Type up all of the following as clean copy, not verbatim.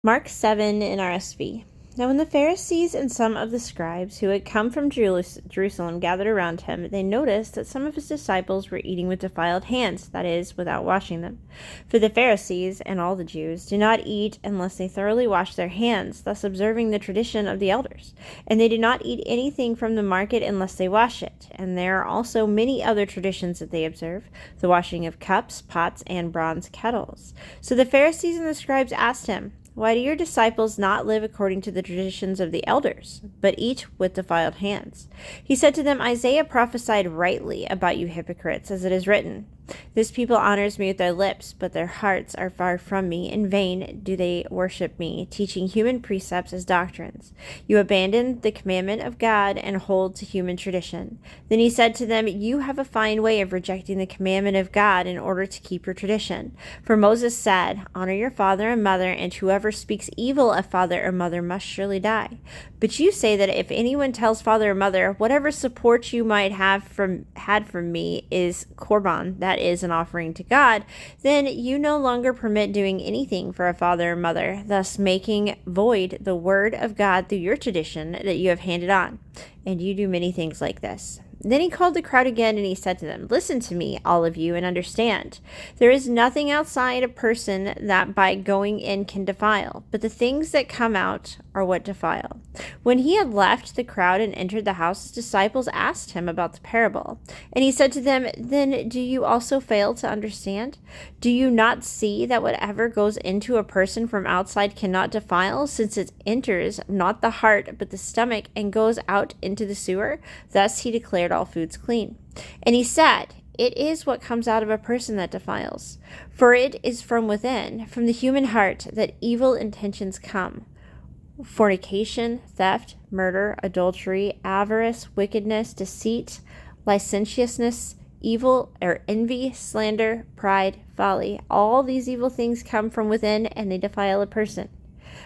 Mark 7 NRSV. Now when the Pharisees and some of the scribes who had come from Jerusalem gathered around him, they noticed that some of his disciples were eating with defiled hands, that is, without washing them. For the Pharisees and all the Jews do not eat unless they thoroughly wash their hands, thus observing the tradition of the elders. And they do not eat anything from the market unless they wash it. And there are also many other traditions that they observe, the washing of cups, pots, and bronze kettles. So the Pharisees and the scribes asked him, "Why do your disciples not live according to the traditions of the elders, but eat with defiled hands?" He said to them, "Isaiah prophesied rightly about you hypocrites, as it is written, 'This people honors me with their lips, but their hearts are far from me. In vain do they worship me, teaching human precepts as doctrines. You abandon the commandment of God and hold to human tradition.' Then he said to them, 'You have a fine way of rejecting the commandment of God in order to keep your tradition. For Moses said, 'Honor your father and mother, and whoever speaks evil of father or mother must surely die.' But you say that if anyone tells father or mother, 'Whatever support you might have had from me is korban,' that is an offering to God, then you no longer permit doing anything for a father or mother, thus making void the word of God through your tradition that you have handed on. And you do many things like this." Then he called the crowd again, and he said to them, "Listen to me, all of you, and understand. There is nothing outside a person that by going in can defile, but the things that come out are what defile." When he had left the crowd and entered the house, his disciples asked him about the parable. And he said to them, "Then do you also fail to understand? Do you not see that whatever goes into a person from outside cannot defile, since it enters not the heart but the stomach and goes out into the sewer?" Thus he declared all foods clean. And he said, "It is what comes out of a person that defiles. For it is from within, from the human heart, that evil intentions come: fornication, theft, murder, adultery, avarice, wickedness, deceit, licentiousness, evil or envy, slander, pride, folly. All these evil things come from within, and they defile a person."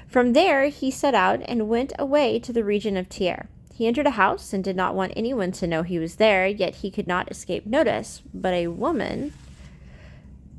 From there he set out and went away to the region of Tyre. He entered a house and did not want anyone to know he was there, yet he could not escape notice. But a woman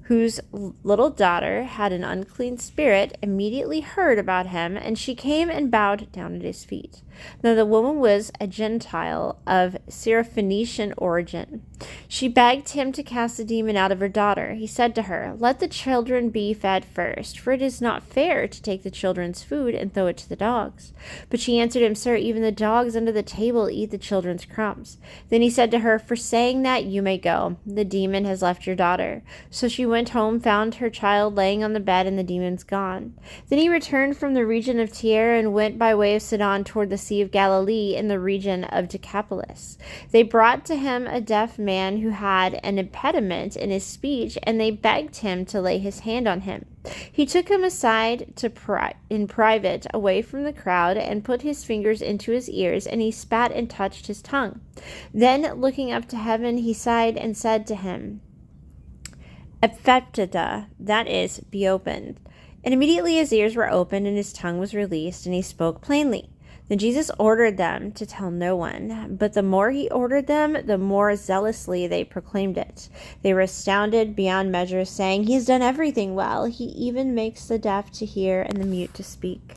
whose little daughter had an unclean spirit immediately heard about him, and she came and bowed down at his feet. Now the woman was a Gentile of Syrophoenician origin. She begged him to cast the demon out of her daughter. He said to her, "Let the children be fed first, for it is not fair to take the children's food and throw it to the dogs." But she answered him, "Sir, even the dogs under the table eat the children's crumbs." Then he said to her, "For saying that, you may go. The demon has left your daughter." So she went home, found her child laying on the bed, and the demons gone. Then he returned from the region of Tyre and went by way of Sidon toward the Sea of Galilee in the region of Decapolis. They brought to him a deaf man who had an impediment in his speech, and they begged him to lay his hand on him. He took him aside in private, away from the crowd, and put his fingers into his ears, and he spat and touched his tongue. Then, looking up to heaven, he sighed and said to him, "Ephphatha," that is, be opened. And immediately his ears were opened and his tongue was released, and he spoke plainly. Then Jesus ordered them to tell no one, but the more he ordered them, the more zealously they proclaimed it. They were astounded beyond measure, saying, "He has done everything well. He even makes the deaf to hear and the mute to speak."